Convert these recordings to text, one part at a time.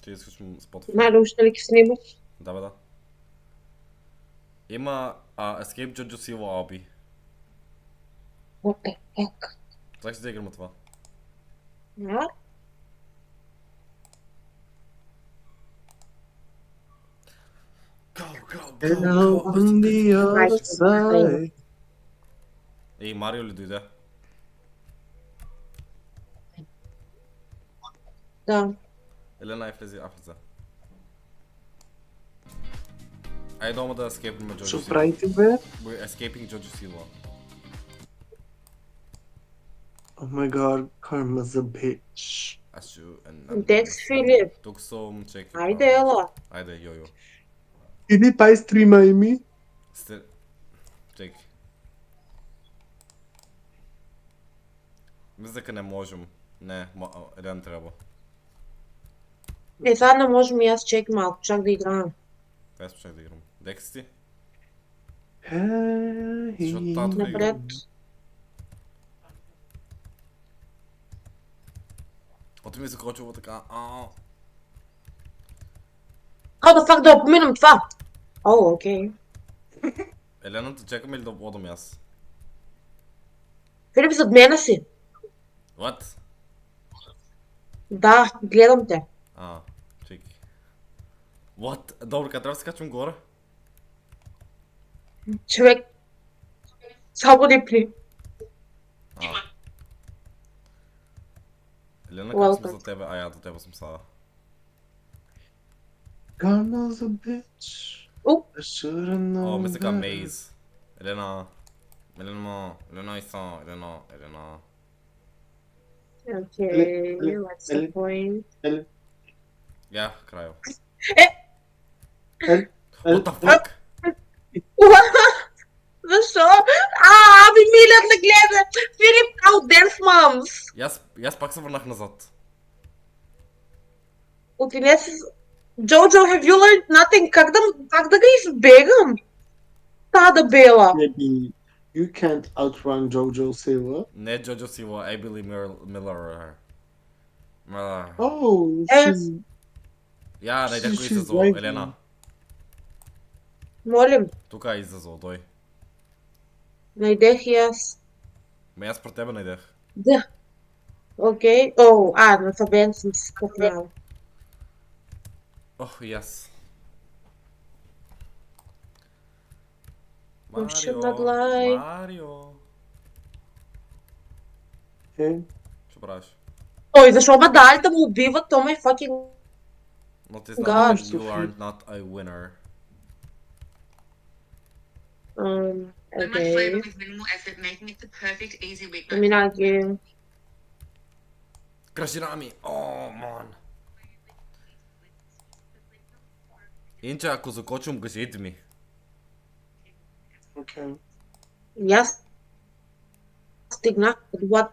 Ще изключим Spotify. Марио, ще ли ги снимаш? Да, бе, да. Има Escape Jojo Siwa Obby. What the fuck? Как ще да играме това? А? Go, go, go, Hello go! on the other side. Ей, Марио ли дойде? Да. Елена е влезе, влезе. Айде дома да ескейпнем Jojo Що Siwa. правите, бе? We're escaping Jojo Siwa. Oh my god, karma's a bitch. Ашу, Декс Филип. тук съм, чеки. Айде, ела. Айде, йо-йо. Или пай стрима и ми? Чеки. Мисля дека не можем. Не, един трябва. Сега не можем и аз чек малко, чак да играем. Кай спочнах да играм. Дека си ти? Hey. Защото татко да Напред. играм. Ото ми се закочува така. How the fuck да поминам това? О, окей. Елената, чекаме ли да облодам аз? Филип, зад мене си. What? Да, гледам те. Чеки. What? Добре, къде трябва да се качвам горе? Човек. Само не при. Елена, как сме Welcome. за тебе? Я до тебе съм сега. Karma's a bitch. Оп. I should've known Мисля така better. Мейз. Елена. Елена Иса. Елена. Окей, what's the point? Я, крайо. Ел- What the fuck? Защо? Ами Милен не гледа! Филип, how dance moms! И аз пак се върнах назад. Отинесе с... Jojo, have you learned nothing? Как да ги избегам? Тада бела. Maybe you can't outrun Jojo Siwa. Не Jojo Siwa, Abby Miller. Oh, Yes. Я, найдях го she's излязло, right. Елена. Молим, Тук е излязло, дой. найдех и аз. Аз про тебе найдях. Да. Окей. О, на Фабен съм се спъкнала. И аз. should not lie. Марио. Okay. Що правиш? Ой, защо медалите му убиват? То ме fucking... Not is God. not, you are not a winner. My flavor Окей. with minimal effort, making it the perfect easy weeknight. Поминаки. Краширами! Ман! Иначе ако закочвам газите ми. Okay. И аз стигнах, what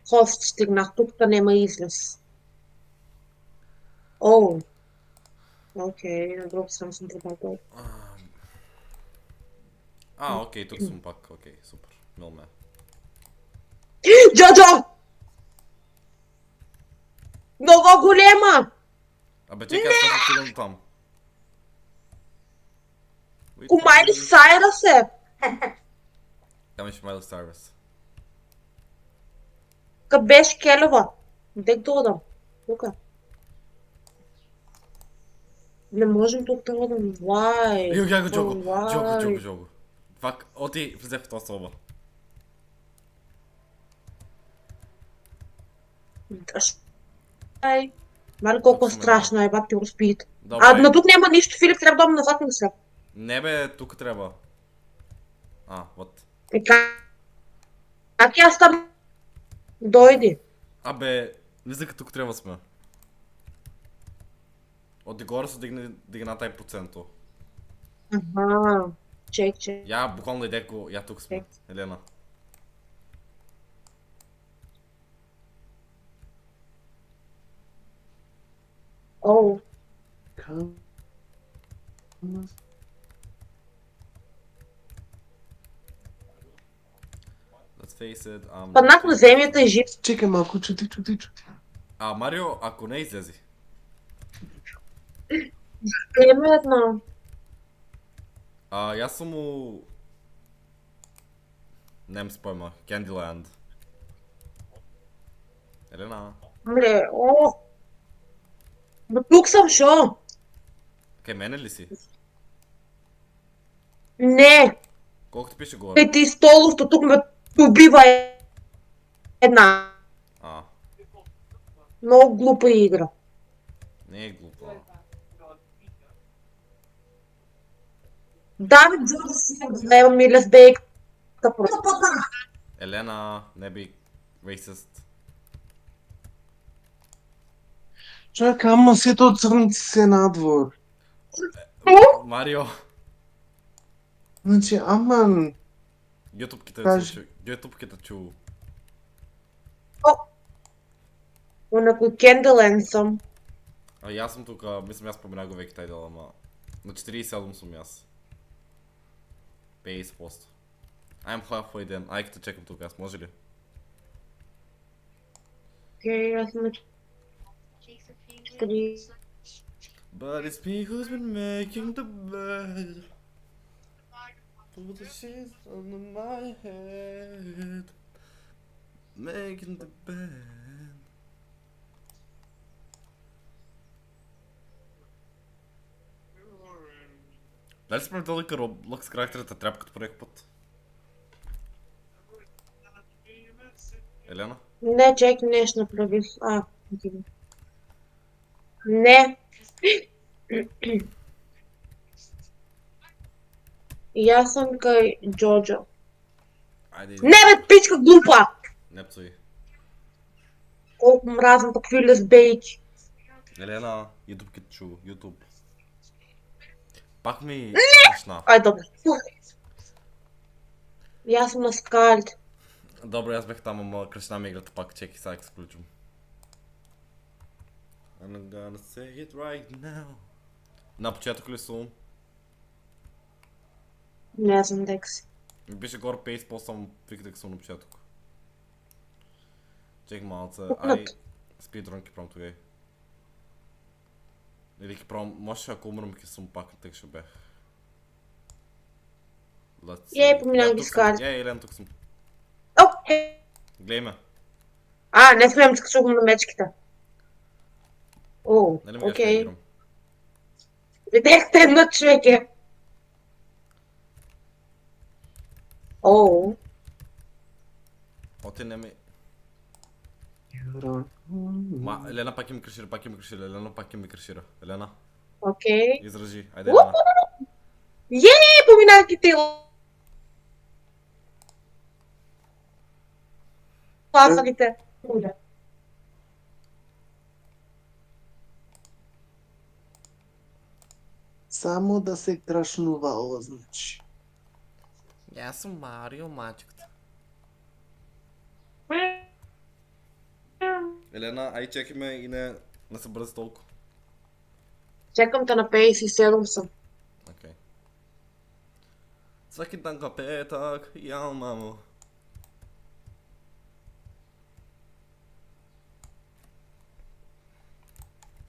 host стигнах, тук да нема излез. О. Окей, на друг страна съм пропадал. Окей, тук съм пак. Окей, супер. Мил ме. Джоджо! Много голема! Абе, чекай, аз ще стигам до там. Майли Сайрас е! Камиш Майли Сайрас. Къде беше Келева? Дек да отдам. Тука. Не можем тук да отдам. Why? Йо, го Джого. Why? Джого. Фак, оти влезех в този соба. Ай. Мали колко е Тук сме, страшно е, бати успит. Добре. На тук няма нищо, Филип, трябва да дам назад мисля. Не бе, тук трябва. Вот. Как аз там? Дойди. Абе, мисля като тук трябва сме. Отгоре се дигна тай проценто. Ага. Чек. Я буквално идех го, я тук сме. Елена. О. Come. Let's face it. Паднах на земята и жив. Чекай малко, чути. Марио, ако не излези. Примерно. Јас сум у... Немам си појма, Candyland. Елена, Мле, о! Ма тук съм, шо? кај мене ли си? Не, Колко ти пише горе? пети столовто тук ме убива една. А, Много глупа игра. не е глупо. Давид Джордж си взема ми лесбейката. Елена, не би racist. Човек, ама сето от црнци се надвор. Марио, Значи, аман, ютубките Кажи. чу. Ютубките чу. У некој Candyland съм. А јас сум тука, мислам јас споменах го веќе тај дел, ама... На 47 сум јас. 50%. I'm halfway then, ајде те чекам тука, јас може ли? Окей, аз съм на 4. But it's me who's been making the bed. Put the sheets under my head. Making the bed. Дали сме дали Roblox характерите трябва като първи път? Елена? Не, чек, нещо направи. Окей. Не. И аз съм кај Джоджо. Айде, Не бе, пичка глупа! не псуй. Колко мразна такви лесбейки. Елена, YouTube кит чу, YouTube. Пак ми смешна. Ай, добре. И аз съм на Скарлет. Добре, аз бях там, ама кръщна ми играта пак, чеки, сега се включвам. I'm gonna say it right now. На початък ли сум? Не знам дека си. Ми беше горе пейс, после съм виках дека съм на початък. Чек малце, ай, спидрон ки пром тогай. Или ки пром, може ако умрам ки съм пак, тък ще бях. Ей, поминах ги Скарлет. Ей, Елен, тук съм. О, Глей ме. не смеям, че качувам на мечките. О, Нали ме гледаш окей. играм? Видяхте едно човеке. О, Оте не ми... Ма, Елена пак ми крашира, Елена пак ми крашира. Елена, окей. изражи, айде Елена. Ей, поминах ги те. Ласалите. само да се крашнувала, значи. Аз съм Марио, мачката. Елена, ай чекай ме и не се бързи толкова. Чекам те на 57 съм. Окей. Всеки ден към петък, ял мамо.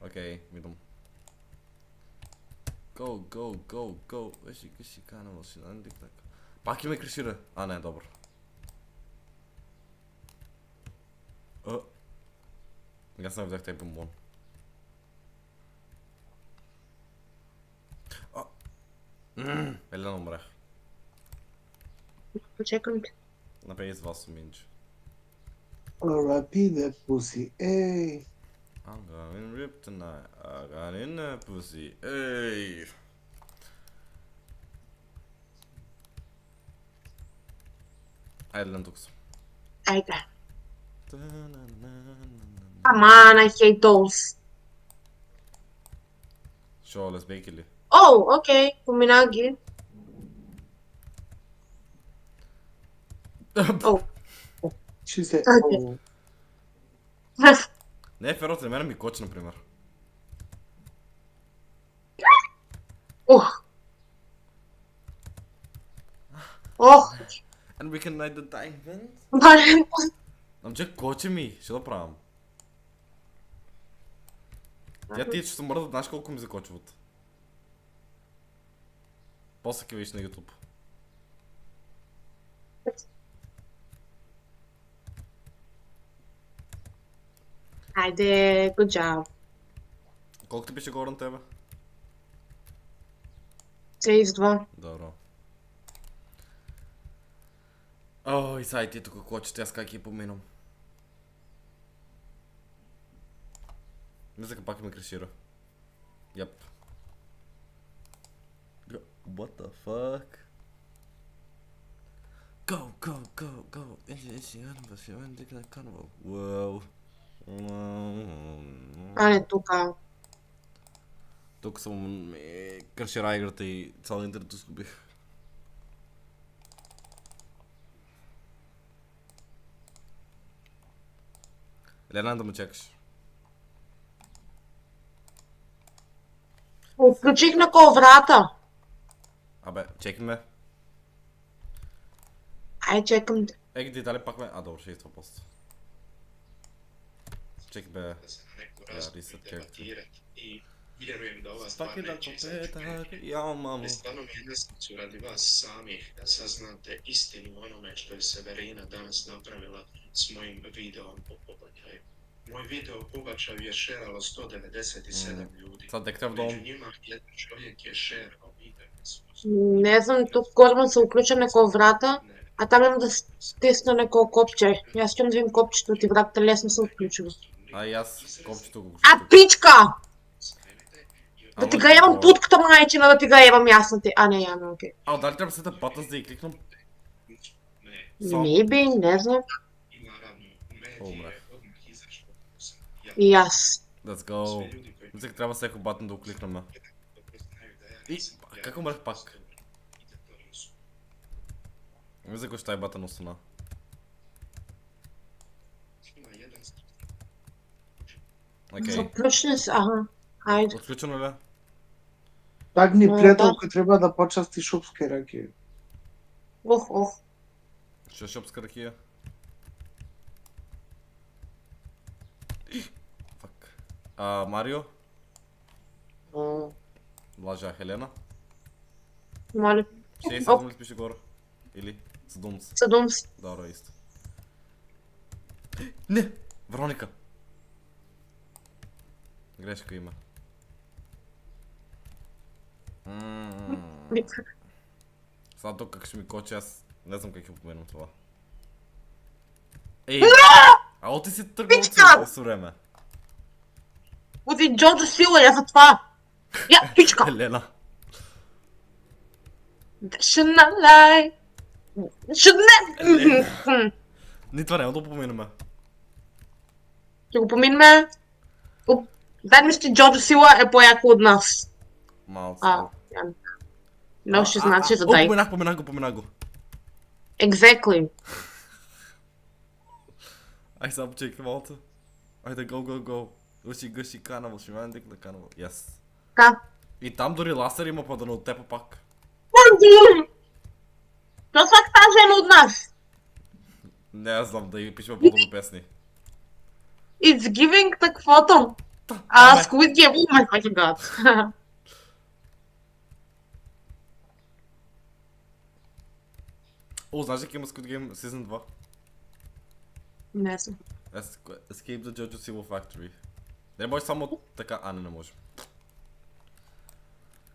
Окей, идвам. Go. Веши кана машина, не така. Пак ме крашира. А, не, добро. Аз не видях тези бомбон. Елена умрях. Почекам те. Направи с вас минч. R.I.P. that pussy, ей. I'm going rip tonight. I got in that pussy. Ey. Айде, Елен, тук съм. Айде. Аман, I hate those. Шо, лесбейки ли? О, окей, поминах ги. О. She said, Okay. oh. Не е ферот, за мен ми коч, например. Ох. Ох. And we can light the diamond. Барем. Ам че коче ми, ще да правим. Тя тия, че се мърдат, знаеш колко ми закочват. После ке виж на YouTube. Айде, good job. Колко ти пише горе на тебе? 32. Добро. Ой, сай ти тук кочете, аз как я поминам. Мисля, пак ме крашира. Яп. What the fuck? Go, go, go, go. Wow. А не тука. Тук съм крашира играта и цял интернет изгубих. Елена, да ме чакаш. Отключих на врата. Абе, чекай ме. Ай, чекам. Ей, дали пак ме... А, добре, ще изтва пост. Ček be, reset character. I vjerujem da ova Svaki stvar dan neće kompletak, ja mamu. ali stvarno mi je nesreću radi vas samih da saznate istinu o onome što je Severina danas napravila s mojim videom o pobačaju. Moj video o pobačaju je šeralo 197 ljudi. Sad tek treba Među dom. njima jedan čovjek je šerao video. Не знам, тук горбан се оключа на врата, а там имам да стисна на копче. И аз искам да видим копчето и вратата лесно се отключва. А и аз копчето го А, пичка! Да ти га ебам путката майчина, да ти га ебам ясната. А, не, яме, окей. А, дали трябва да се да бата, за да и кликнам? Maybe, не знам. I naravno, Umre. medije odmah izašlo kako sam ja. И аз. Let's Sve go. ljudi koji Мисля, трябва всеки батън да го кликнем. dobro znaju da ja И, nisam как умрах пак? I da to nisu. Мисля, ако ще е батън остана. Ima jedan Окей. Заключни се, ага. Хайде. Отключено ли? Так ни Да. приятелка треба да почасти шупски раки. Ох. Ще шопска ракия. Фак. Марио? Лажа Хелена? Моля. Ще и седем ли пише горе? Или? Съдумс. Съдум се. Добре, исто. Не! Вероника! Грешка има. Сега тук как ще ми кочи, аз не знам как ще упоменам това. Ей! Ало ти си тръгнал от с време. Буди Джоджо сила, я за това. Я, пичка. Елена. Should not lie. Should not... Ни това няма да упоменаме. Ще го поминме. Дай ми ще Джоджо сила е по-яко от нас. Малко. Я. No, she's not, she's a dyke. Поменах го. Exactly. Ай, сега почекай малко. Айде, go. Гъши канавал, ще ме дик на канавал. Yes. Така. И там дори ласър има па да не оттепа пак. Това са тази жена от нас. Не, аз знам да и пишем по-добро песни. It's giving таквото. Squid Game, oh my fucking god. О, знаеш ли има Squid Game Season 2? Не знам. Escape the Jojo Siwa Factory. Не може само така, не може.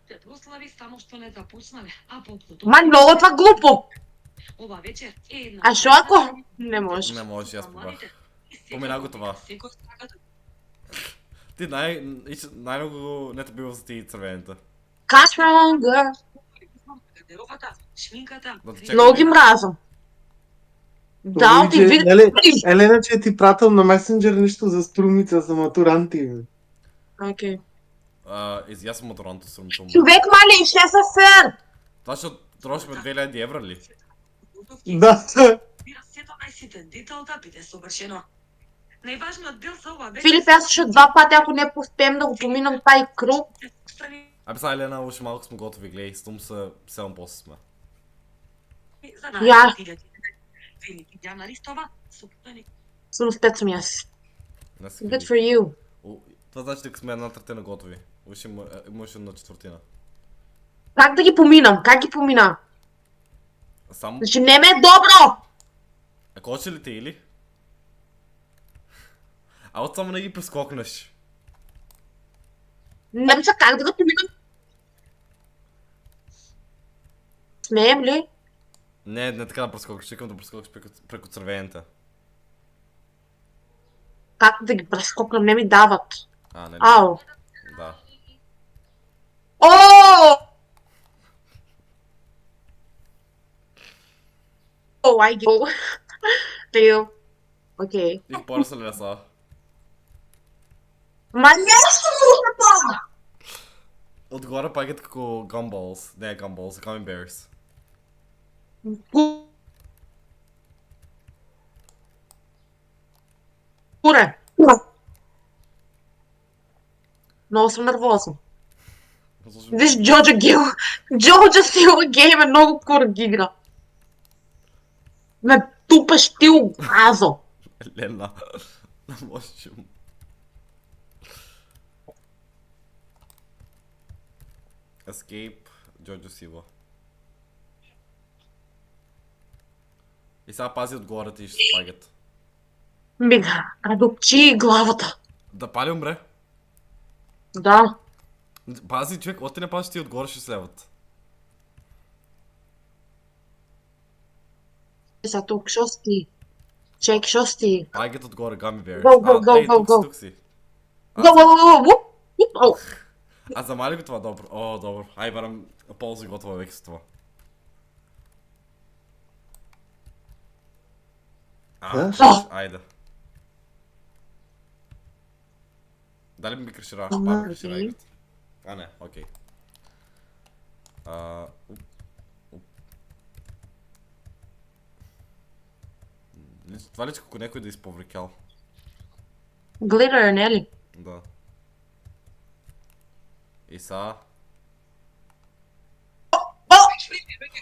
Те прослави само што не започнале, а потоа Ма много това глупо. ова вечер е една. А що ако? Не може. Не може, аз побрах. Младите, и Помина го това. Секој сака да Ти най-много не те бива за ти цървените. Catch wrong girl. гардеробата, шминката. Да те чакам. Много ги мразам. Да, ти Луиджи, нали, види. Елена, че ти пратил на месенджер нещо за струмица за матуранти. Бе. Окей. Аз съм матуранто съм. Човек мали, ще са фер. Това ще трошме 2000 евро ли? Да. Бира сето најситен детал да биде совршено. Најважниот дел за ова Филип, аз ще два пъти, ако не успеем да го поминам тай круг. Абе сега Елена, още малко сме готови, гледай, с том са 7 после сме. За Я. Филип ја наристова собствени. Съм спец съм аз. Не се Good for you. Това значи, дека сме една третина готови. Имаше на четвъртина. Как да ги поминам? Как ги помина? Само... Значи не ме е добро! Ако ще ли те или? А от само не ги прескокнеш. Немца, как да го поминам? Смеем ли? Не така да прескокнеш, искам да прескокнеш преко червените. Как да ги прескокнам? Не ми дават. Не. Ау. Да. О! О, I go. Трио. Окей. И по са леса. Ма нещо му Отгоре пагат како Gumballs. Не Gumballs, Gummy Bears. Куре. Много съм нервозна. Виж Джоджо Гил. Джоджо Сила Гейм е много кург игра. Ме тупаш ти огазо. Лена. Не можеш. Escape, Джоджо Сила. И сега пази отгоре ти ще спагат. Мига, радопчи главата. Да пали умре. Да. Пази човек, от ти не пази ти отгоре ще слеват. Сега тук, шо сти? Чек, шо сти? Пагат отгоре, Gummy Bears. Go. Тук си. Го. А замали го това, добро. О, добро. Ай, барам полза готова веки с това. Айде. Дали ми крашира? Ми крашира играта. Не, окей. Това личи како некој да изповрекял. Глитър, не ли? Да. И са...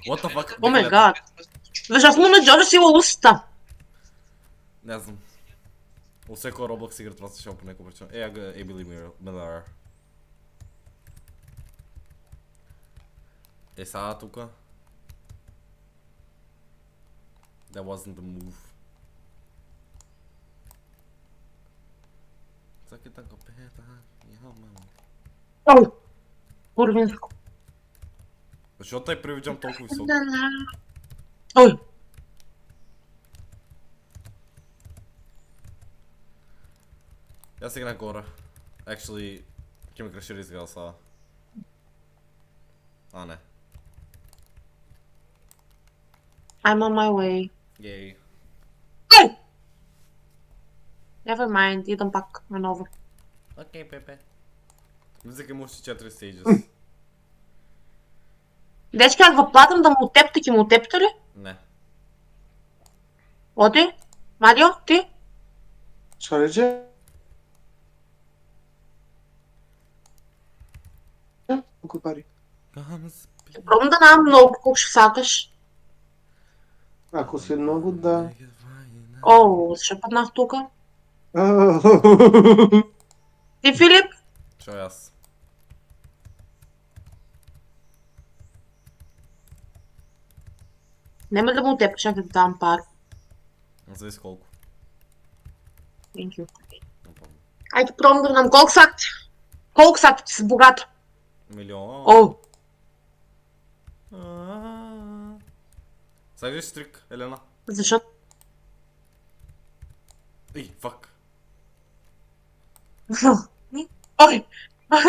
What the fuck? О май гад. Защото му на Джоджо Сила уста. Не знам. От всеко Roblox игра това се шел по някаква причина. Я ga Abily Miller. Сега тука. That wasn't the move. Цаки така пета. Ой. Курвинско. Защо тай привиджам толкова високо? Ой. Я сега нагоре. Actually, ке ме крашира изгледа сега. Не. I'm on my way. Yay. Ой! Never mind, идам пак наново. Окей, Пепе. Мисля, дека имаш 4 stages. Дечка, как въплатам да му отепта, ки му отепта ли? Не. Оди? Марио, ти? Що рече? Колко пари? Пробвам да нямам много, колко ще сакаш. Ако си много, да. О, ще паднах тука. Ти, Филип? Що и аз? Нема да му отепта, чакай да дам пар. Зависи колко. Thank you. Не помня. Айде пробвам да знам колко сакти. Колко сакти ти си богата? Милион. О, Сега виж стрик, Елена. защото? Ей, фак. Ой,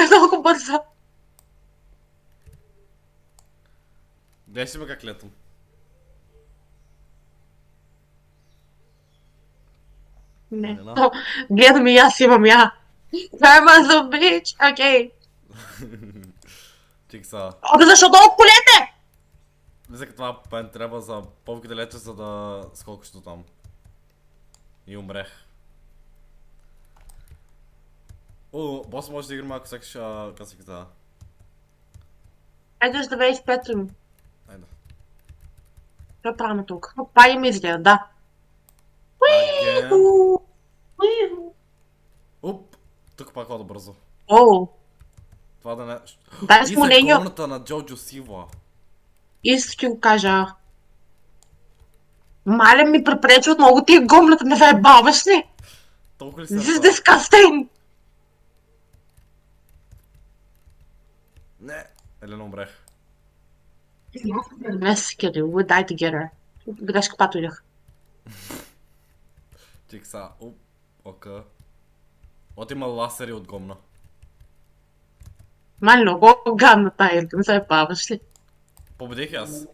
много бързо. Дай си ме как летам. Не. Елена. О, гледам и аз имам я. Karma is a bitch. Окей. Чик са. О, защо толкова колете? Мисля, това пен трябва за повече лече, за да скокаш до там. И умрех. О, бос може да играме ако сакаш касиката. Айде да вейс Петрим. Айде. Какво правим тук? Пай ми изгледа, да. Again. Уп! Тук пак хода бързо. О, Това да не... дай И с му нейния. горната на Джоджо Сива. Исто ти го кажа. Маля ми препречи от много тия гомната, не заебаваш ли? Толкова ли This is се... disgusting! Не! Елена умрех. Let's kill you, we die together. Грешка патулях. Чик са. Оп. Ока. От има ласери от гомна. Маля, много гадна тая игра, не заебаваш ли? Победих и аз.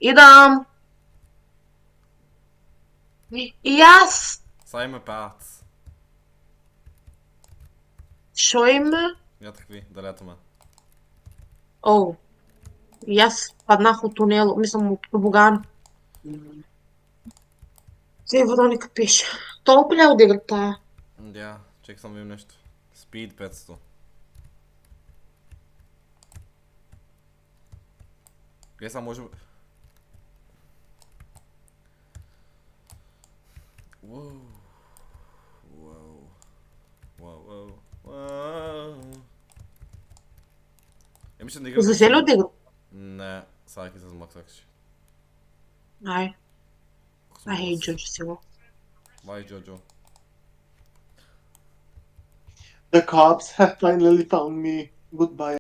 Идам! И аз! Сега има пеац. Шо има? Я такви, да лятаме. О, и аз паднах от тунела, мислям от тобоган. Те Вероника пише. Толкова ли е от играта? Да, чек съм вим нещо. Speed 500. Гледай сега може... Уоу. Уоу. Уоу. Уоу. Имаше да игра... Излезе ли от игра? Не, сега ки се замъксакши. Ай, I hate Jojo Siwa. Бай, Джоджо. The cops have finally found me. Goodbye.